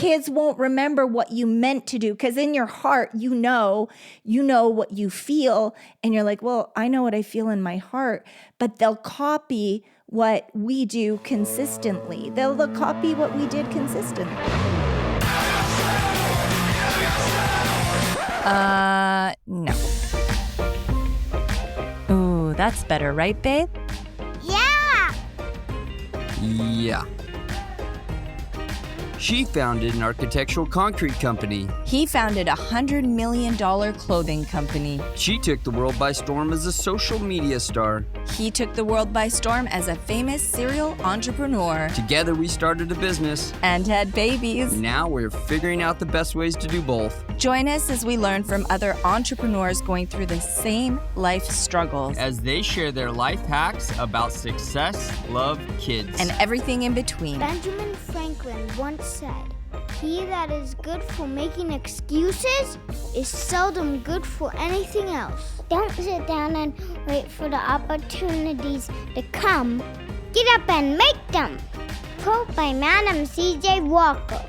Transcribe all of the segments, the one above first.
kids won't remember what you meant to do, because in your heart, you know what you feel, and you're like, well, I know what I feel in my heart, but they'll copy what we do consistently. They'll copy what we did consistently. No. Ooh, that's better, right, babe? Yeah. She founded an architectural concrete company. He founded a $100 million clothing company. She took the world by storm as a social media star. He took the world by storm as a famous serial entrepreneur. Together we started a business. And had babies. Now we're figuring out the best ways to do both. Join us as we learn from other entrepreneurs going through the same life struggles. As they share their life hacks about success, love, kids, and everything in between. Benjamin Franklin once said, "He that is good for making excuses is seldom good for anything else." Don't sit down and wait for the opportunities to come. Get up and make them. Quote by Madam C.J. Walker.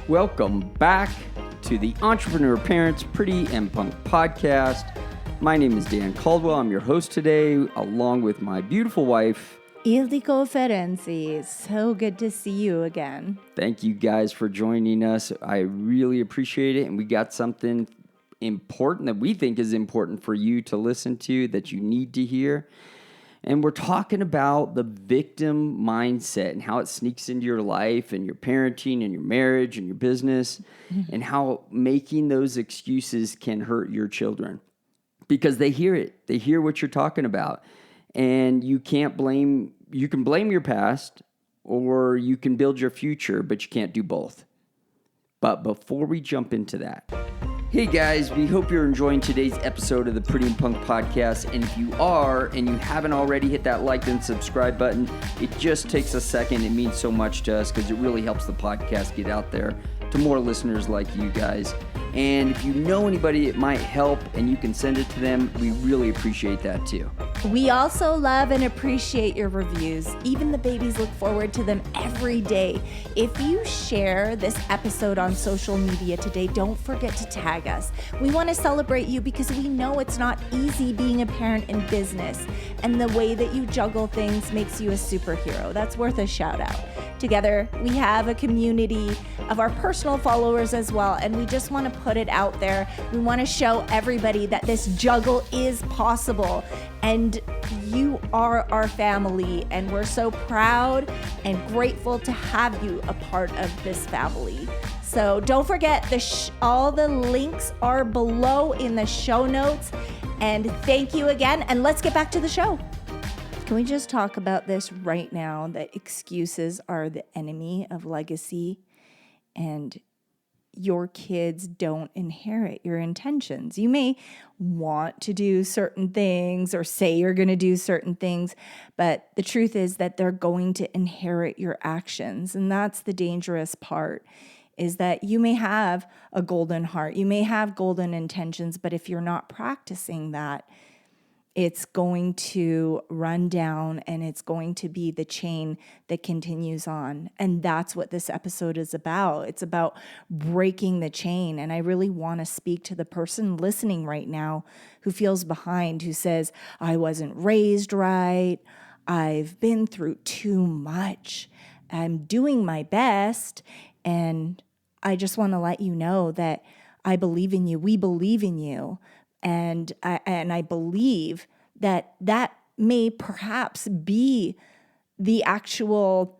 Welcome back to the Entrepreneur Parents Pretty and Punk podcast. My name is Dan Caldwell. I'm your host today, along with my beautiful wife, Ildiko Ferenczi. So good to see you again. Thank you guys for joining us. I really appreciate it. And we got something important that we think is important for you to listen to, that you need to hear. And we're talking about the victim mindset and how it sneaks into your life and your parenting and your marriage and your business, and how making those excuses can hurt your children because they hear it. They hear what you're talking about. And you can blame your past or you can build your future, but you can't do both. But before we jump into that, hey guys, we hope you're enjoying today's episode of the Pretty and Punk podcast. And if you are, and you haven't already, hit that like and subscribe button. It just takes a second. It means so much to us because it really helps the podcast get out there to more listeners like you guys. And if you know anybody it might help and you can send it to them, we really appreciate that too. We also love and appreciate your reviews. Even the babies look forward to them every day. If you share this episode on social media today, don't forget to tag us. We want to celebrate you because we know it's not easy being a parent in business, and the way that you juggle things makes you a superhero. That's worth a shout out. Together, we have a community of our personal followers as well, and we just want to put it out there. We want to show everybody that this juggle is possible, and you are our family, and we're so proud and grateful to have you a part of this family. So don't forget, all the links are below in the show notes, and thank you again, and let's get back to the show. Can we just talk about this right now, that excuses are the enemy of legacy, and your kids don't inherit your intentions. You may want to do certain things or say you're going to do certain things, but the truth is that they're going to inherit your actions. And that's the dangerous part, is that you may have a golden heart, you may have golden intentions, but if you're not practicing that, it's going to run down and it's going to be the chain that continues on. And that's what this episode is about. It's about breaking the chain. And I really want to speak to the person listening right now who feels behind, who says, I wasn't raised right. I've been through too much. I'm doing my best. And I just want to let you know that I believe in you. We believe in you. And I believe that may perhaps be the actual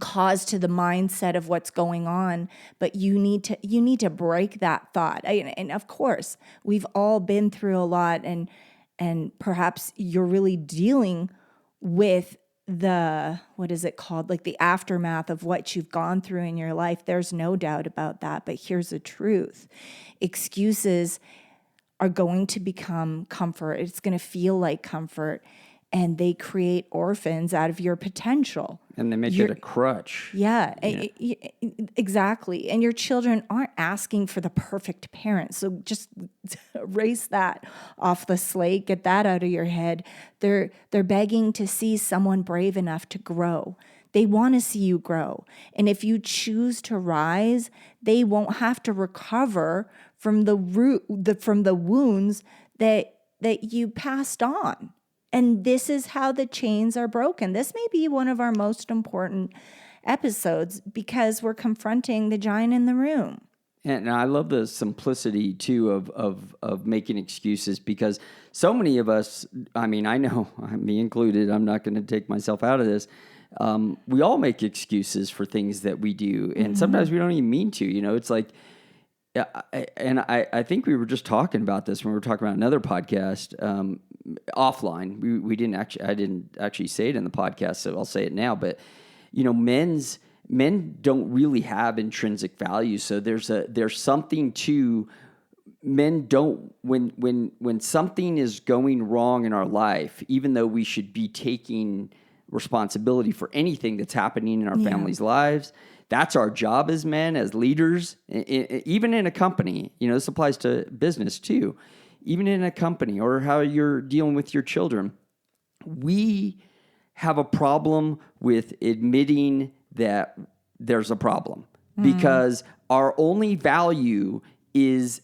cause to the mindset of what's going on, but you need to break that thought. And of course, we've all been through a lot, and perhaps you're really dealing with the, what is it called? Like the aftermath of what you've gone through in your life. There's no doubt about that. But here's the truth. Excuses are going to become comfort. It's going to feel like comfort, and they create orphans out of your potential. And they make it a crutch. Yeah, exactly. And your children aren't asking for the perfect parent. So just erase that off the slate, get that out of your head. They're begging to see someone brave enough to grow. They want to see you grow. And if you choose to rise, they won't have to recover from the wounds that you passed on. And this is how the chains are broken. This may be one of our most important episodes because we're confronting the giant in the room. And I love the simplicity too of making excuses, because so many of us, I mean, I know, me included, I'm not going to take myself out of this. We all make excuses for things that we do, and sometimes we don't even mean to. It's like, I think we were just talking about this when we were talking about another podcast offline. We didn't actually, I didn't actually say it in the podcast, so I'll say it now. But men don't really have intrinsic value, so there's something to men don't when something is going wrong in our life, even though we should be taking responsibility for anything that's happening in our families' lives. That's our job as men, as leaders, even in a company. This applies to business too. Even in a company or how you're dealing with your children, we have a problem with admitting that there's a problem because our only value is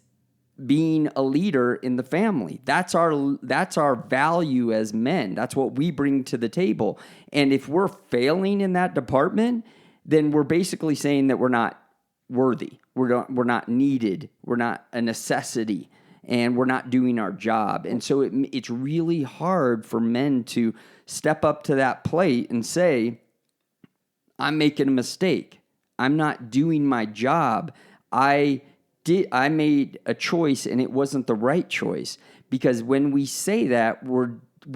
being a leader in the family. That's our value as men. That's what we bring to the table. And if we're failing in that department, then we're basically saying that we're not worthy. We're not needed. We're not a necessity, and we're not doing our job. And so it's really hard for men to step up to that plate and say, I'm making a mistake. I'm not doing my job. I made a choice and it wasn't the right choice. Because when we say that, we're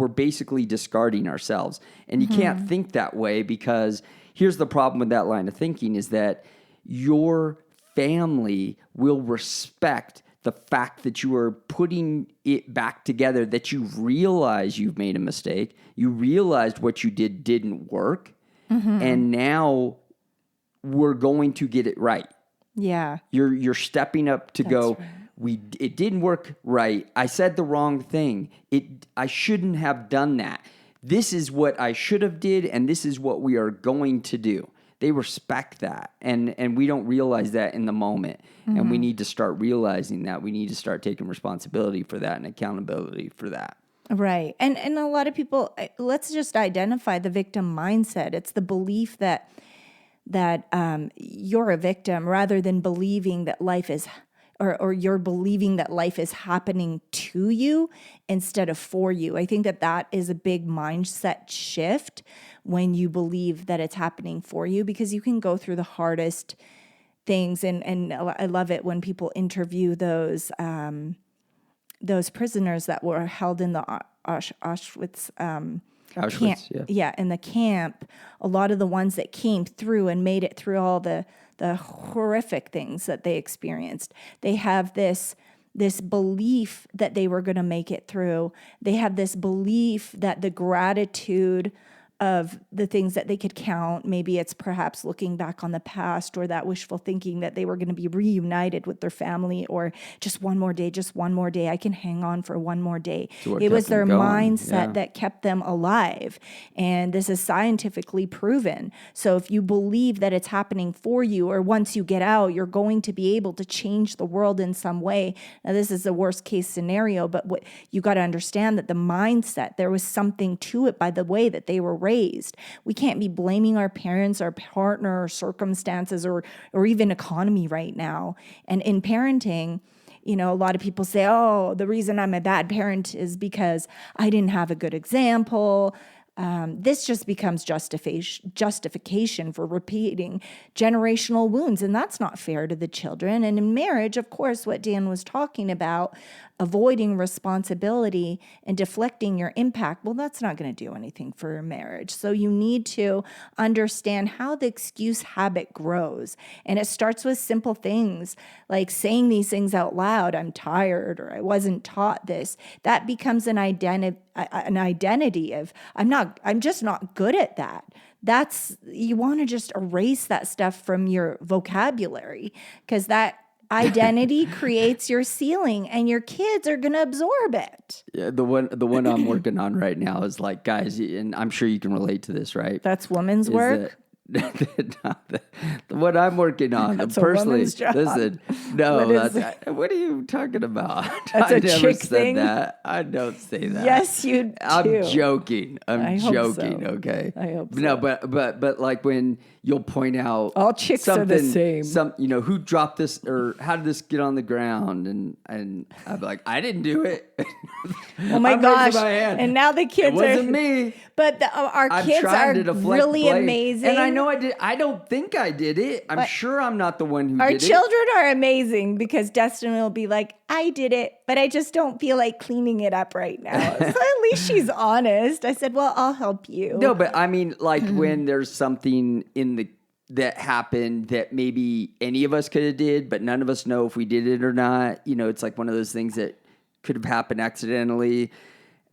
basically discarding ourselves. And you can't think that way, because here's the problem with that line of thinking is that your family will respect the fact that you are putting it back together, that you realize you've made a mistake, you realized what you did didn't work, and now we're going to get it right. Yeah. You're stepping up to go, right. It didn't work right. I said the wrong thing. I shouldn't have done that. This is what I should have did, and this is what we are going to do. They respect that, and we don't realize that in the moment. And we need to start realizing that. We need to start taking responsibility for that and accountability for that. Right. And a lot of people, let's just identify the victim mindset. It's the belief that you're a victim rather than believing that life is, or you're believing that life is happening to you instead of for you. I think that is a big mindset shift when you believe that it's happening for you, because you can go through the hardest things. And I love it when people interview those prisoners that were held in the Auschwitz camp. Yeah, in the camp. A lot of the ones that came through and made it through all the horrific things that they experienced, they have this belief that they were going to make it through. They have this belief that the gratitude of the things that they could count. Maybe it's perhaps looking back on the past, or that wishful thinking that they were going to be reunited with their family, or just one more day. I can hang on for one more day. It was their mindset that kept them alive. And this is scientifically proven. So if you believe that it's happening for you, or once you get out, you're going to be able to change the world in some way. Now, this is the worst case scenario, but what you got to understand that the mindset, there was something to it by the way that they were raised. We can't be blaming our parents, our partner, or circumstances, or even economy right now. And in parenting, a lot of people say, oh, the reason I'm a bad parent is because I didn't have a good example. This just becomes justification for repeating generational wounds, and that's not fair to the children. And in marriage, of course, what Dan was talking about, avoiding responsibility and deflecting your impact, well, that's not going to do anything for your marriage. So you need to understand how the excuse habit grows. And it starts with simple things like saying these things out loud. I'm tired, or I wasn't taught this. That becomes an identity of I'm just not good at that. You want to just erase that stuff from your vocabulary, because that identity creates your ceiling, and your kids are going to absorb it. Yeah, the one I'm working on right now is like, guys, and I'm sure you can relate to this, right? That's women's work. what I'm working on That's a personally. woman's job. Listen, no, what are you talking about? I a never chick said thing? that. I don't say that. Yes, you do. I'm joking. I I'm hope joking. so. Okay. I hope so. No, but like when you'll point out All chicks are the same. Who dropped this or how did this get on the ground? And I'm like, I didn't do it. Oh my I'm gosh! raising my hand. And now the It kids wasn't are me. But our I'm kids trying are to deflect really blame. amazing. And I know I did. I don't think I did it. I'm sure I'm not the one who Our did it. children are amazing because Destin will be like, I did it, but I just don't feel like cleaning it up right now. So at least she's honest. I said, well, I'll help you. No, but I mean, like when there's something that happened that maybe any of us could have did, but none of us know if we did it or not. It's like one of those things that could have happened accidentally.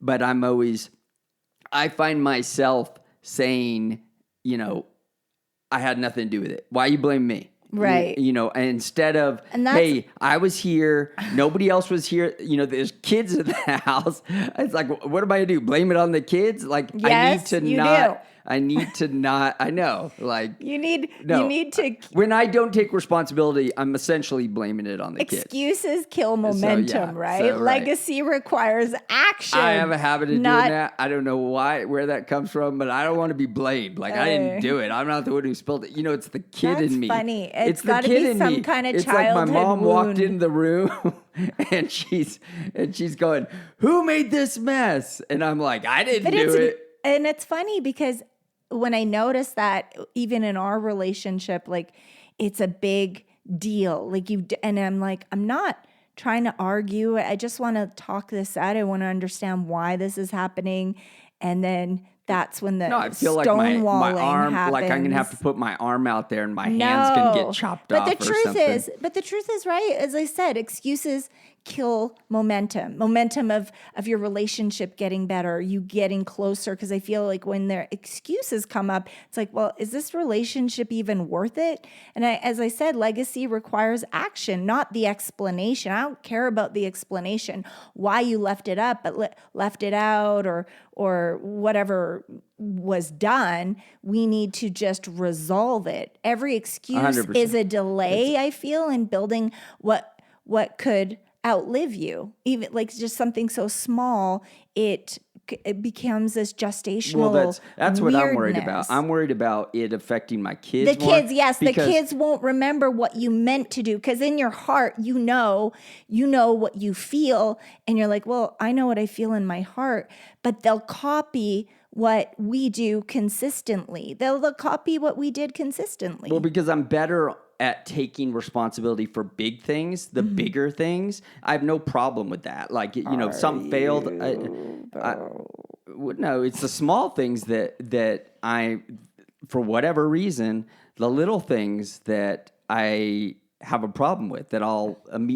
But I find myself saying, I had nothing to do with it. Why you blame me? Right. Instead of, hey, I was here. Nobody else was here. There's kids in the house. It's like, what am I going to do? Blame it on the kids? Like, Yes, I need to not, I know, like. You need to. When I don't take responsibility, I'm essentially blaming it on the kids. Excuses kill momentum, right? So, right. Legacy requires action. I have a habit of doing that. I don't know where that comes from, but I don't want to be blamed. Like, I didn't do it. I'm not the one who spilled it. It's the kid in me. That's funny. It's the gotta kid be in some me. kind of it's childhood like my mom wound. walked in the room and she's going, who made this mess? And I'm like, I didn't do it. And it's funny because when I notice that even in our relationship, like it's a big deal. Like and I'm like, I'm not trying to argue. I just want to talk this out. I want to understand why this is happening. And then that's when the I feel like my arm, happens. like I'm going to have to put my arm out there and my hand's going to get chopped off But the truth is, right, as I said, excuses kill momentum of your relationship getting better, you getting closer. Because I feel like when their excuses come up, it's like, well, is this relationship even worth it? And as I said, legacy requires action, not the explanation. I don't care about the explanation, why you left it up, but left it out or whatever was done. We need to just resolve it. Every excuse 100%. is a delay, I feel, in building what could outlive you. Even like just something so small, it becomes this gestational. Well, that's what I'm worried weirdness. about. I'm worried about it affecting my kids. The kids won't remember what you meant to do because in your heart, you know what you feel, and you're like, well, I know what I feel in my heart, but they'll copy what we do consistently. They'll copy what we did consistently. Well, because I'm better at taking responsibility for big things, the bigger things. I have no problem with that. Like, if something failed, no, it's the small things that I, for whatever reason, the little things that I have a problem with, that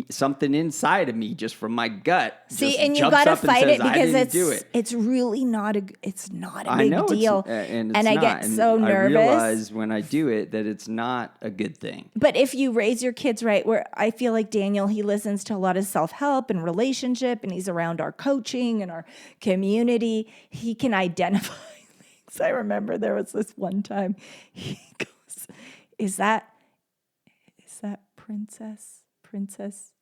something inside of me just from my gut. See, and you got to fight it because it's really not a big deal. And I get so nervous. I realize when I do it that it's not a good thing. But if you raise your kids right, where I feel like Daniel, he listens to a lot of self-help and relationship, and he's around our coaching and our community, he can identify things. I remember there was this one time he goes, is that princess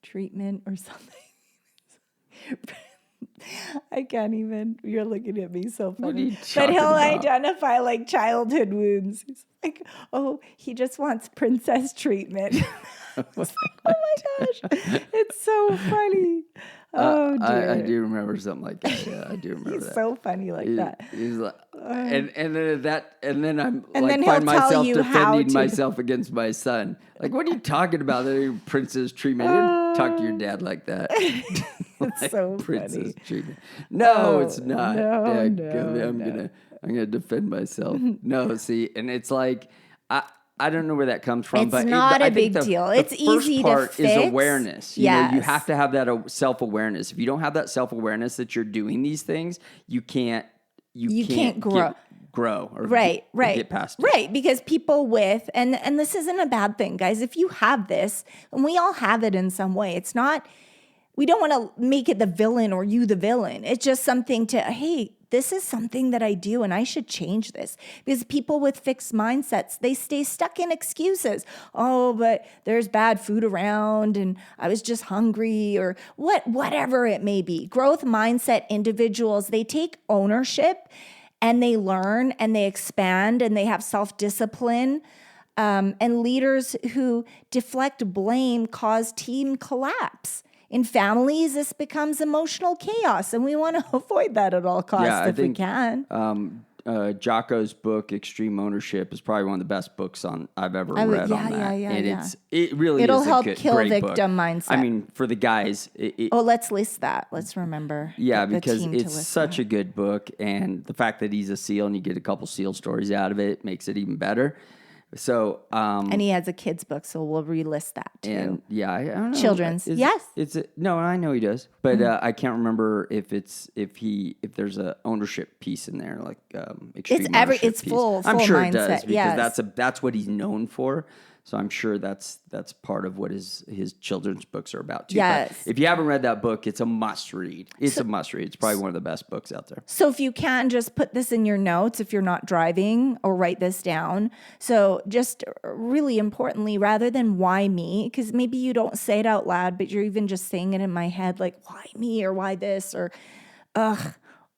treatment or something? I can't even. You're looking at me so funny. But he'll identify like childhood wounds. He's like, oh, he just wants princess treatment. Oh my gosh, it's so funny. Oh dear. I do remember something like that. Yeah, I do remember that. He's so funny like that. He's like, and then I'm and like then find myself you defending myself against my son. Like, what are you talking about? That princess treatment? You don't talk to your dad like that. It's so princess funny. treatment. No, it's not. No, I'm gonna defend myself. No, see, and it's like I don't know where that comes from, but not a big deal. It's easy to fix. Is awareness. You know, you have to have that self-awareness. If you don't have that self-awareness that you're doing these things, you can't grow or get past it. Right, because people with and this isn't a bad thing, guys. If you have this, and we all have it in some way, it's not. We don't want to make it the villain or you the villain. It's just something to, hey, this is something that I do and I should change this. Because people with fixed mindsets, they stay stuck in excuses. Oh, but there's bad food around and I was just hungry, or whatever it may be. Growth mindset individuals, they take ownership and they learn and they expand and they have self-discipline. And leaders who deflect blame cause team collapse. In families, this becomes emotional chaos, and we want to avoid that at all costs if we can. Jocko's book, Extreme Ownership, is probably one of the best books I've ever read on that. It really It'll is help a kill great victim book. mindset. I mean, for the guys. Let's list that. Let's remember. Yeah, the because team it's such a good book, and the fact that he's a SEAL and you get a couple SEAL stories out of it makes it even better. So, and he has a kid's book, so we'll relist that too. And I don't know. Children's, yes. No, I know he does, but I can't remember if there's a ownership piece in there, like extreme ownership it's piece. full I'm sure mindset, it does, because yes. that's what he's known for. So I'm sure that's part of what his children's books are about too. Yes. But if you haven't read that book, it's a must read. It's a must read. It's probably one of the best books out there. So if you can, just put this in your notes if you're not driving, or write this down. So just really importantly, rather than why me, because maybe you don't say it out loud, but you're even just saying it in my head, like why me, or why this, or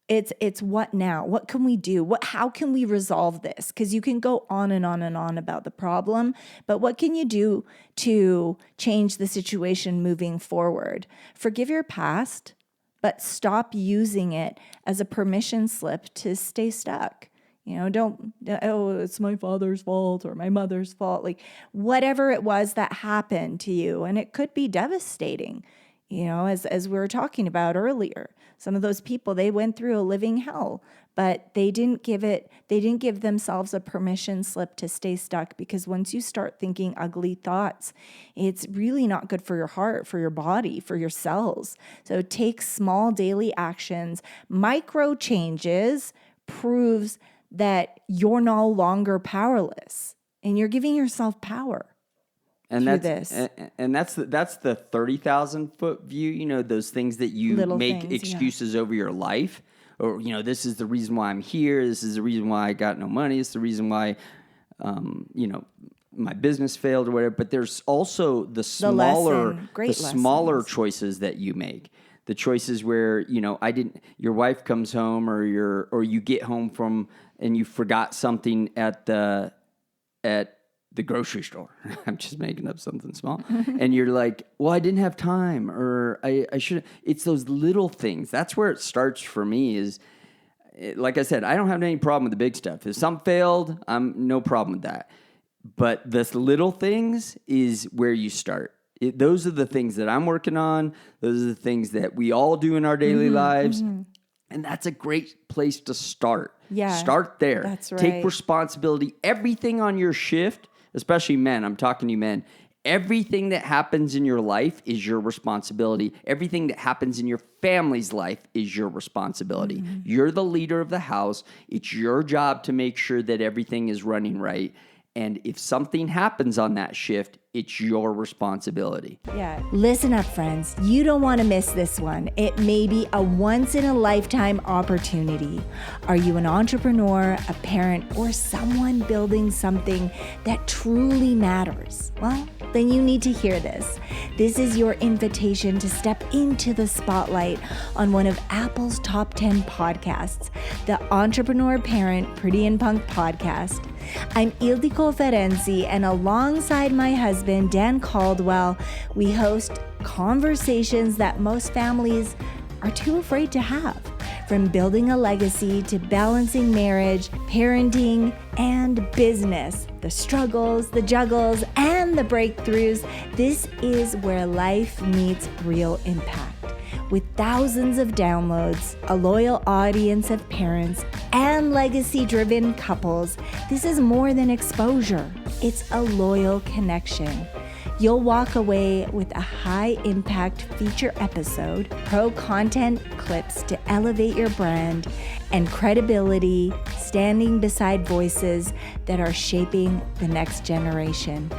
It's what now? What can we do? How can we resolve this? Because you can go on and on and on about the problem, but what can you do to change the situation moving forward? Forgive your past, but stop using it as a permission slip to stay stuck. It's my father's fault or my mother's fault. Like whatever it was that happened to you, and it could be devastating. As we were talking about earlier, some of those people, they went through a living hell, but they didn't give themselves a permission slip to stay stuck, because once you start thinking ugly thoughts, it's really not good for your heart, for your body, for your cells. So take small daily actions. Micro changes proves that you're no longer powerless, and you're giving yourself power. And that's the 30,000 foot view. Those things that you make excuses over your life, or this is the reason why I'm here. This is the reason why I got no money. It's the reason why, my business failed or whatever. But there's also the smaller choices that you make. The choices where your wife comes home, or you get home from and you forgot something at the grocery store. I'm just making up something small. And you're like, well, I didn't have time, or I should. It's those little things. That's where it starts for me is, like I said, I don't have any problem with the big stuff. If something failed, I'm no problem with that. But the little things is where you start. Those are the things that I'm working on. Those are the things that we all do in our daily lives. Mm-hmm. And that's a great place to start. Yeah. Start there. That's right. Take responsibility. Everything on your shift, especially men, I'm talking to you men, everything that happens in your life is your responsibility. Everything that happens in your family's life is your responsibility. Mm-hmm. You're the leader of the house. It's your job to make sure that everything is running right. And if something happens on that shift, it's your responsibility. Yeah. Listen up, friends. You don't want to miss this one. It may be a once-in-a-lifetime opportunity. Are you an entrepreneur, a parent, or someone building something that truly matters? Well, then you need to hear this. This is your invitation to step into the spotlight on one of Apple's top 10 podcasts, the Entrepreneur Parent Pretty and Punk podcast. I'm Ildiko Ferenczi, and alongside my husband, Dan Caldwell, we host conversations that most families are too afraid to have. From building a legacy to balancing marriage, parenting, and business, the struggles, the juggles, and the breakthroughs, this is where life meets real impact. With thousands of downloads, a loyal audience of parents, and legacy-driven couples, this is more than exposure. It's a loyal connection. You'll walk away with a high-impact feature episode, pro content clips to elevate your brand, and credibility standing beside voices that are shaping the next generation.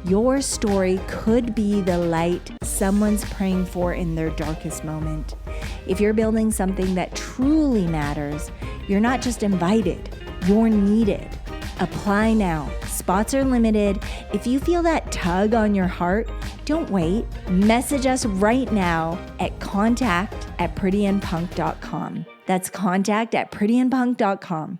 Your story could be the light someone's praying for in their darkest moment. If you're building something that truly matters, you're not just invited, you're needed. Apply now. Spots are limited. If you feel that tug on your heart, don't wait. Message us right now at contact@prettyandpunk.com. That's contact@prettyandpunk.com.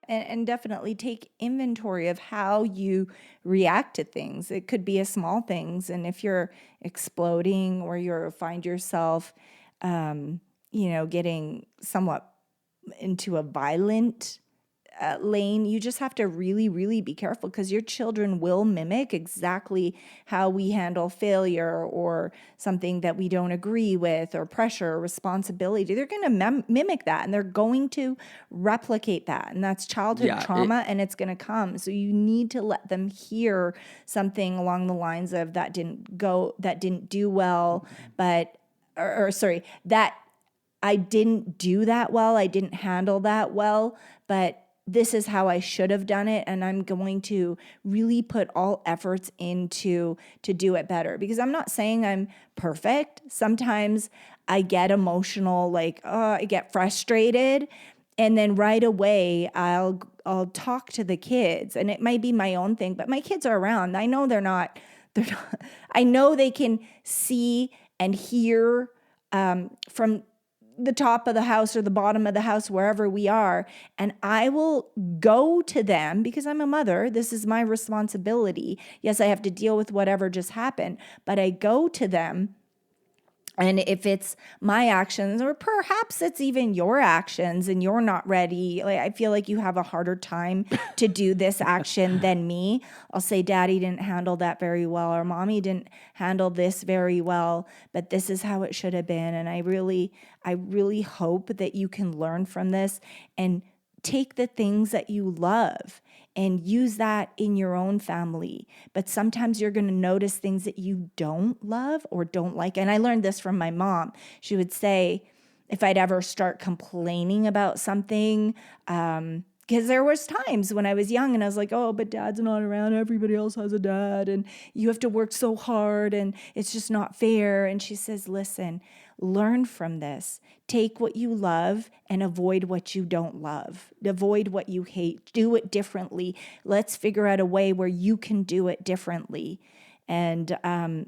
And definitely take inventory of how you react to things. It could be a small things. And if you're exploding or you find yourself, getting somewhat into a violent lane, you just have to really, really be careful, because your children will mimic exactly how we handle failure or something that we don't agree with, or pressure or responsibility. They're going to mimic that, and they're going to replicate that. And that's childhood trauma, and it's going to come. So you need to let them hear something along the lines of that didn't do well, that I didn't do that well, I didn't handle that well, but this is how I should have done it, and I'm going to really put all efforts into to do it better. Because I'm not saying I'm perfect. Sometimes I get emotional, I get frustrated, and then right away I'll talk to the kids, and it might be my own thing, but my kids are around. I know they're not I know they can see and hear from the top of the house or the bottom of the house, wherever we are. And I will go to them because I'm a mother. This is my responsibility. Yes, I have to deal with whatever just happened, but I go to them. And if it's my actions, or perhaps it's even your actions and you're not ready, I feel like you have a harder time to do this action than me, I'll say, Daddy didn't handle that very well, or Mommy didn't handle this very well, but this is how it should have been. And I really hope that you can learn from this and take the things that you love and use that in your own family. But sometimes you're going to notice things that you don't love or don't like. And I learned this from my mom. She would say, if I'd ever start complaining about something, because there was times when I was young and I was like, oh, but Dad's not around. Everybody else has a dad and you have to work so hard and it's just not fair. And she says, listen, learn from this. Take what you love and avoid what you don't love. Avoid what you hate. Do it differently. Let's figure out a way where you can do it differently. And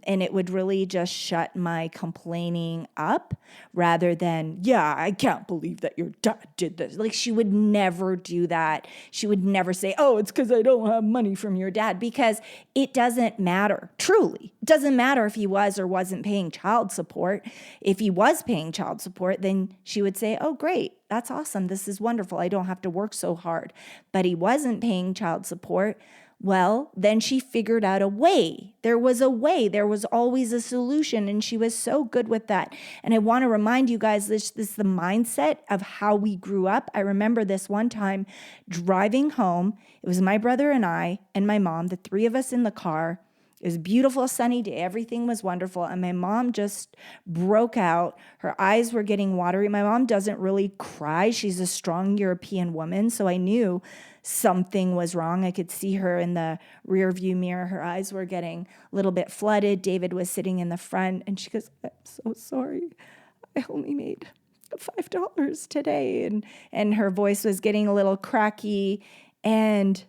it would really just shut my complaining up, rather than, yeah, I can't believe that your dad did this. Like, she would never do that. She would never say, oh, it's because I don't have money from your dad, because it doesn't matter. Truly, it doesn't matter if he was or wasn't paying child support. If he was paying child support, then she would say, oh, great. That's awesome. This is wonderful. I don't have to work so hard. But he wasn't paying child support. Well, then she figured out a way. There was a way. There was always a solution, and she was so good with that. And I want to remind you guys, this is the mindset of how we grew up. I remember this one time driving home. It was my brother and I and my mom, the three of us in the car. It was a beautiful sunny day. Everything was wonderful. And my mom just broke out. Her eyes were getting watery. My mom doesn't really cry. She's a strong European woman. So I knew something was wrong. I could see her in the rear view mirror. Her eyes were getting a little bit flooded. David was sitting in the front. And she goes, I'm so sorry. I only made $5 today. And her voice was getting a little cracky. And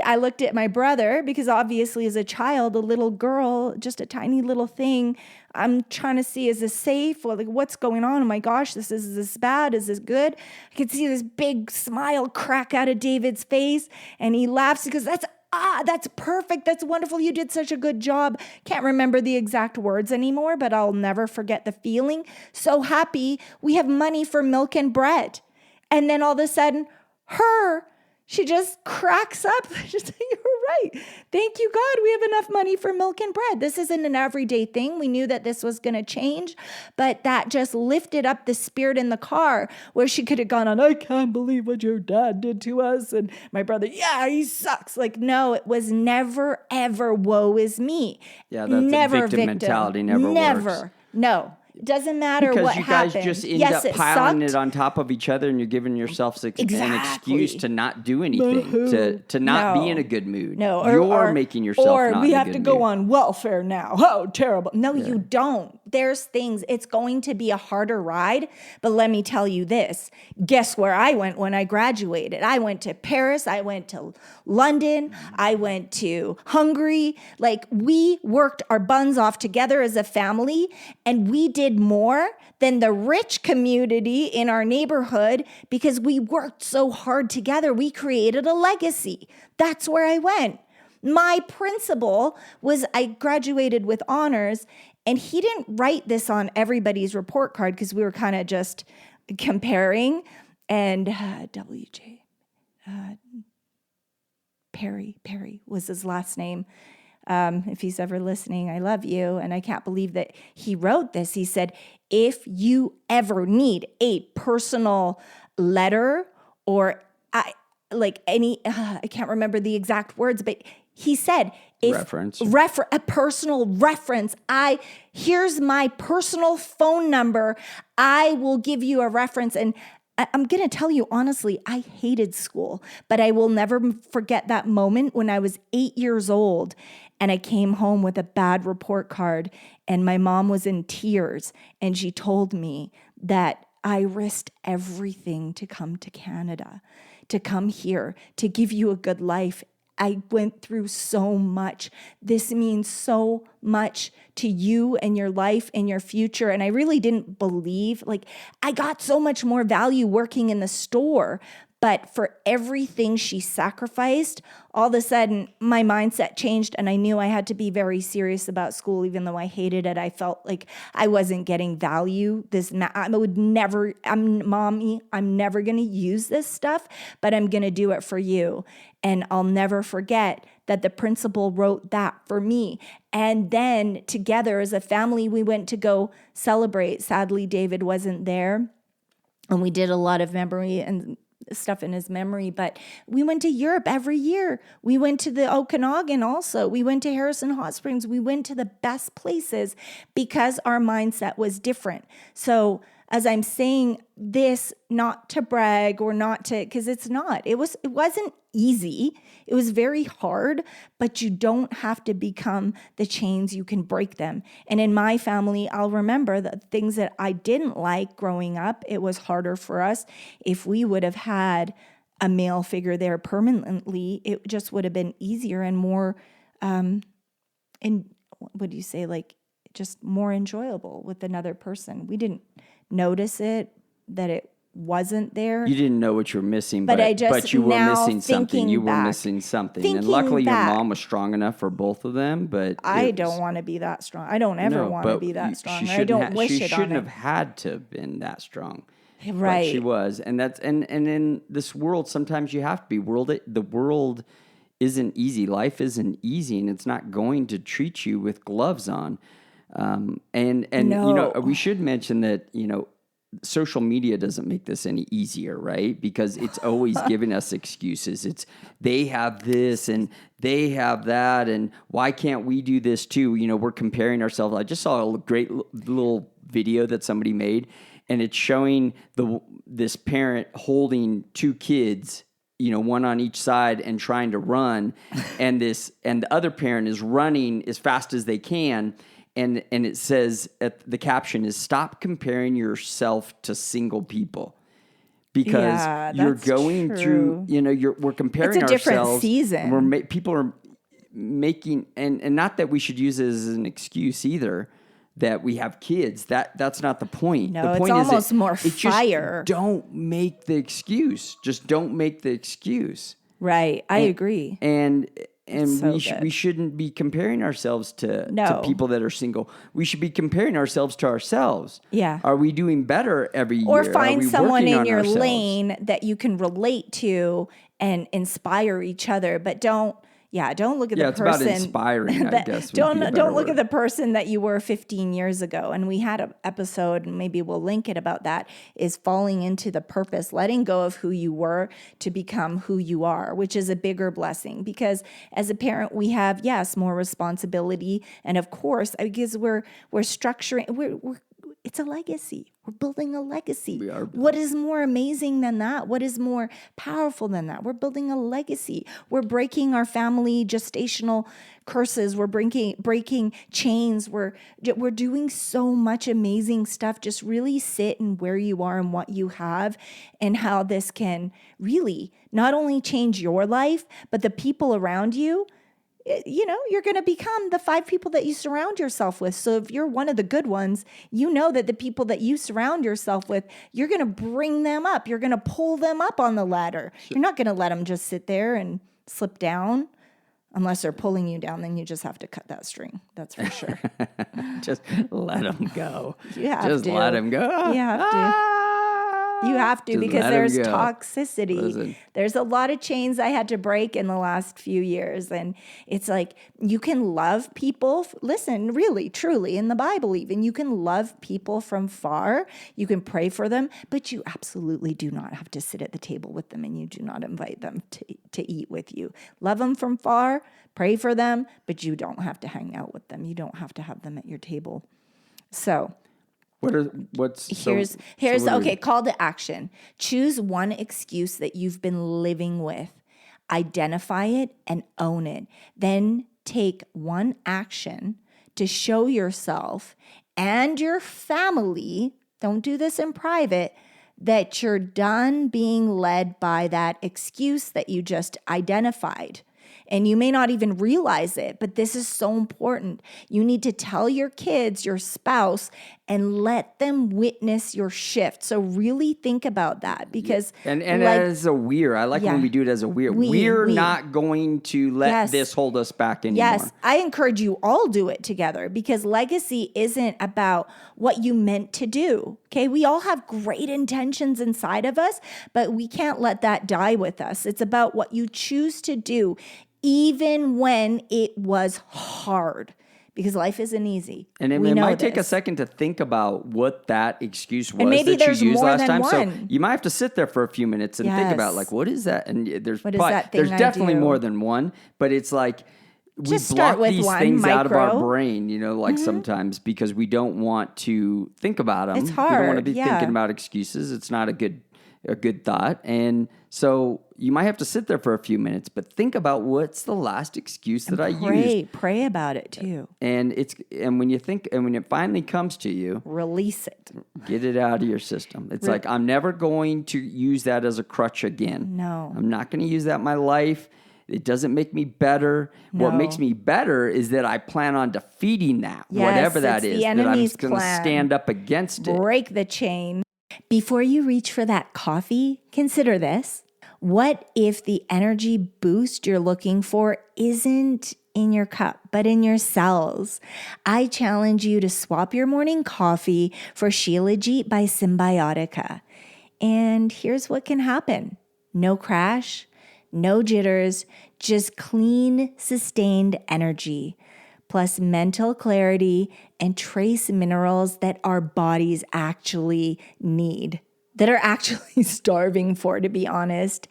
I looked at my brother, because obviously as a child, a little girl, just a tiny little thing, I'm trying to see, is this safe? Well, like, what's going on? Oh my gosh, is this bad? Is this good? I could see this big smile crack out of David's face, and he laughs because that's perfect. That's wonderful. You did such a good job. Can't remember the exact words anymore, but I'll never forget the feeling. So happy. We have money for milk and bread. And then all of a sudden, she just cracks up. She's like, you're right. Thank you, God. We have enough money for milk and bread. This isn't an everyday thing. We knew that this was going to change, but that just lifted up the spirit in the car, where she could have gone on, I can't believe what your dad did to us. And my brother, yeah, he sucks. Like, no, it was never, ever, woe is me. Yeah, that's never a victim mentality. Never works. No. It doesn't matter because what happens. Because you guys just end up piling it on top of each other, and you're giving yourself an excuse to not do anything, to not be in a good mood. No, you're making yourself not in a good mood. Or we have to go on welfare now. Oh, terrible. No, you don't. there's things, it's going to be a harder ride, but let me tell you this. Guess where I went when I graduated? I went to Paris, I went to London, I went to Hungary. Like, we worked our buns off together as a family, and we did more than the rich community in our neighborhood because we worked so hard together. We created a legacy. That's where I went. My principal I graduated with honors, and he didn't write this on everybody's report card because we were kind of just comparing. And Perry was his last name. If he's ever listening, I love you. And I can't believe that he wrote this. He said, if you ever need a personal letter or I can't remember the exact words, but he said, a personal reference. Here's my personal phone number. I will give you a reference. And I'm going to tell you honestly, I hated school, but I will never forget that moment when I was 8 years old and I came home with a bad report card and my mom was in tears and she told me that I risked everything to come to Canada, to come here, to give you a good life. I went through so much. This means so much to you and your life and your future. And I really didn't believe, I got so much more value working in the store. But for everything she sacrificed, all of a sudden my mindset changed and I knew I had to be very serious about school, even though I hated it. I felt like I wasn't getting value. Mommy, I'm never going to use this stuff, but I'm going to do it for you. And I'll never forget that the principal wrote that for me. And then together as a family, we went to go celebrate. Sadly, David wasn't there. And we did a lot of memory and stuff in his memory, but we went to Europe every year. We went to the Okanagan also. We went to Harrison Hot Springs. We went to the best places because our mindset was different. So as I'm saying this, not to brag or not to, because it's not, it wasn't easy. It was very hard, but you don't have to become the chains. You can break them. And in my family, I'll remember the things that I didn't like growing up. It was harder for us. If we would have had a male figure there permanently, it just would have been easier and more, just more enjoyable with another person. We didn't notice it, that it wasn't there. You didn't know what you were missing, but you were missing something. You were missing something. And luckily your mom was strong enough for both of them, but I don't want to be that strong. I don't ever want to be that strong. I don't wish it on She shouldn't have had to have been that strong. Right. But she was. And that's and in this world sometimes you have to be. The world isn't easy. Life isn't easy, and it's not going to treat you with gloves on. And no. We should mention that, social media doesn't make this any easier, right? Because it's always giving us excuses. It's they have this and they have that, and why can't we do this too? We're comparing ourselves. I just saw a great little video that somebody made, and it's showing this parent holding two kids, one on each side and trying to run, and the other parent is running as fast as they can. And it says, the caption is, stop comparing yourself to single people. Because you're going through, we're comparing ourselves. It's a different season. People are making, and not that we should use it as an excuse either, that we have kids. That's not the point. No, the point it's almost more fire. Just don't make the excuse. Just don't make the excuse. Right. I agree. And we shouldn't be comparing ourselves to people that are single. We should be comparing ourselves to ourselves. Yeah. Are we doing better every year? Or find someone in your ourselves? lane that you can relate to and inspire each other. But don't look at the person. Yeah, it's about inspiring, I guess. Don't look at the person that you were 15 years ago. And we had an episode, and maybe we'll link it about that, is falling into the purpose, letting go of who you were to become who you are, which is a bigger blessing. Because as a parent, we have, yes, more responsibility. And of course, because we're structuring, It's a legacy. We're building a legacy. We are. What is more amazing than that? What is more powerful than that? We're building a legacy. We're breaking our family gestational curses. We're breaking chains. We're doing so much amazing stuff. Just really sit in where you are and what you have, and how this can really not only change your life, but the people around you. You know, you're going to become the 5 people that you surround yourself with. So if you're one of the good ones, you know that the people that you surround yourself with, you're going to bring them up. You're going to pull them up on the ladder. You're not going to let them just sit there and slip down. Unless they're pulling you down, then you just have to cut that string. That's for sure. Just let them go. You have just to. let them go. You have to. You have to, Just because let 'em there's go. toxicity. Listen. There's a lot of chains I had to break in the last few years. And it's like, you can love people. Listen, really, truly, in the Bible even, you can love people from far. You can pray for them, but you absolutely do not have to sit at the table with them, and you do not invite them to eat with you. Love them from far, pray for them, but you don't have to hang out with them. You don't have to have them at your table. So Here's okay, call to action. Choose one excuse that you've been living with. Identify it and own it. Then take one action to show yourself and your family, don't do this in private, that you're done being led by that excuse that you just identified. And you may not even realize it, but this is so important. You need to tell your kids, your spouse, and let them witness your shift. So really think about that, because and as a we're, I like when we do it as a we're we. not going to let this hold us back anymore. Yes, I encourage you all do it together, because legacy isn't about what you meant to do. Okay, we all have great intentions inside of us, but we can't let that die with us. It's about what you choose to do, even when it was hard, because life isn't easy. And it might take a second to think about what that excuse was maybe that there's you used more last than time. one. So you might have to sit there for a few minutes and think about, Yes. like, what is that? And there's What is that thing there's I definitely do? more than one, but it's like we Just start block with these one, things out of our micro. brain, you know, like sometimes because we don't want to think about them. It's We don't want to hard, be yeah. thinking about excuses. It's not a good thought. And so you might have to sit there for a few minutes, but think about, what's the last excuse that I used? Pray about it too. And when it finally comes to you, Release it. get it out of your system. It's like, I'm never going to use that as a crutch again. No. I'm not going to use that in my life. It doesn't make me better. What No. makes me better is that I plan on defeating that, Yes, whatever that it's is, the that I'm enemy's going to plan. stand up against it. Break the chain. Before you reach for that coffee, consider this. What if the energy boost you're looking for isn't in your cup, but in your cells? I challenge you to swap your morning coffee for Shilajit by Symbiotica. And here's what can happen. No crash, no jitters, just clean, sustained energy, plus mental clarity and trace minerals that our bodies actually need, that are actually starving for, to be honest.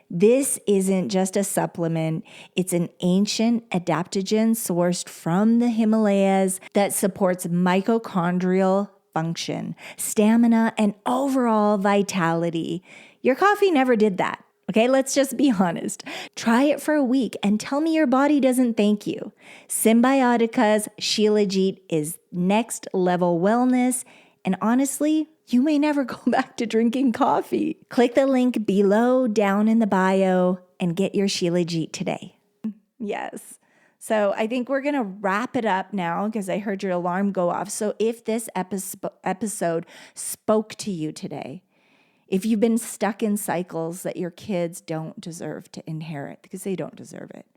This isn't just a supplement. It's an ancient adaptogen sourced from the Himalayas that supports mitochondrial function, stamina, and overall vitality. Your coffee never did that. Okay, let's just be honest. Try it for a week and tell me your body doesn't thank you. Symbiotica's Shilajit is next level wellness, and honestly, you may never go back to drinking coffee. Click the link below down in the bio and get your Shilajit today. Yes. So I think we're going to wrap it up now, because I heard your alarm go off. So if this episode spoke to you today, if you've been stuck in cycles that your kids don't deserve to inherit, because they don't deserve it.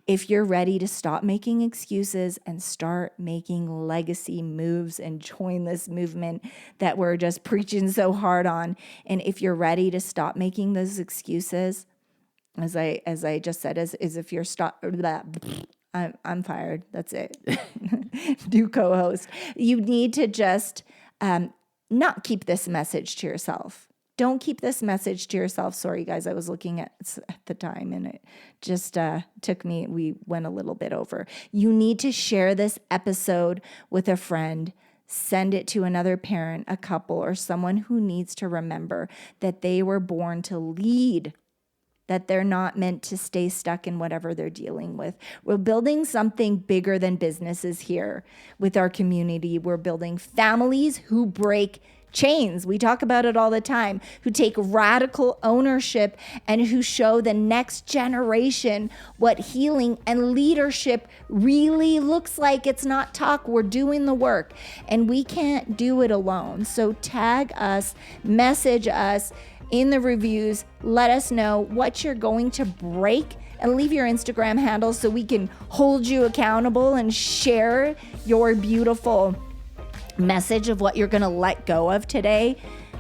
If you're ready to stop making excuses and start making legacy moves and join this movement that we're just preaching so hard on, and if you're ready to stop making those excuses, as I just said, as if you're I'm fired. That's it. New co-host. You need to just not keep this message to yourself. Don't keep this message to yourself. Sorry, guys, I was looking at the time and it just we went a little bit over. You need to share this episode with a friend Send it to another parent, a couple, or someone who needs to remember that they were born to lead, that they're not meant to stay stuck in whatever they're dealing with. We're building something bigger than businesses here with our community. We're building families who break chains. We talk about it all the time, who take radical ownership and who show the next generation what healing and leadership really looks like. It's not talk. We're doing the work, and we can't do it alone. So tag us, message us in the reviews. Let us know what you're going to break, and leave your Instagram handle so we can hold you accountable and share your beautiful message of what you're going to let go of today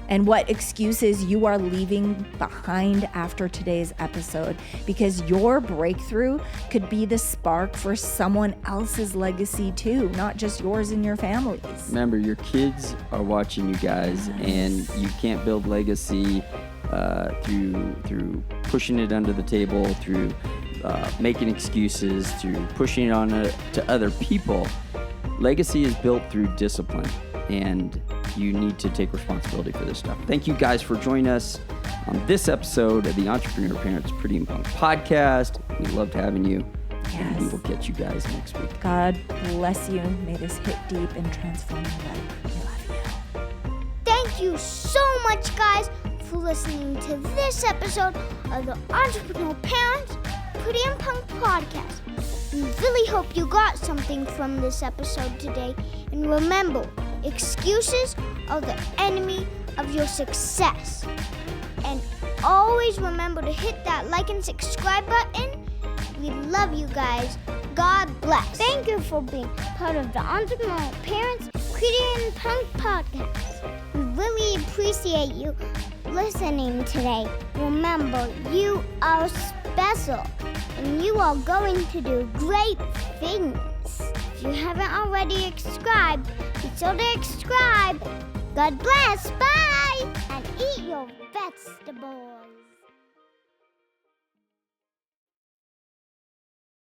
and what excuses you are leaving behind after today's episode, because your breakthrough could be the spark for someone else's legacy too, not just yours and your family's. Remember, your kids are watching you guys, and you can't build legacy through pushing it under the table, through making excuses, through pushing it on to other people. Legacy is built through discipline, and you need to take responsibility for this stuff. Thank you guys for joining us on this episode of the Entrepreneur Parents Pretty and Punk podcast. We loved having you. Yes. And we will catch you guys next week. God bless you. May this hit deep and transform your life. We love you. Thank you so much, guys, for listening to this episode of the Entrepreneur Parents Pretty and Punk podcast. We really hope you got something from this episode today. And remember, excuses are the enemy of your success. And always remember to hit that like and subscribe button. We love you guys. God bless. Thank you for being part of the Entrepreneur Parents Pretty and Punk podcast. We really appreciate you listening today. Remember, you are special, and you are going to do great things. If you haven't already subscribed, be sure to subscribe. God bless. Bye. And eat your vegetables.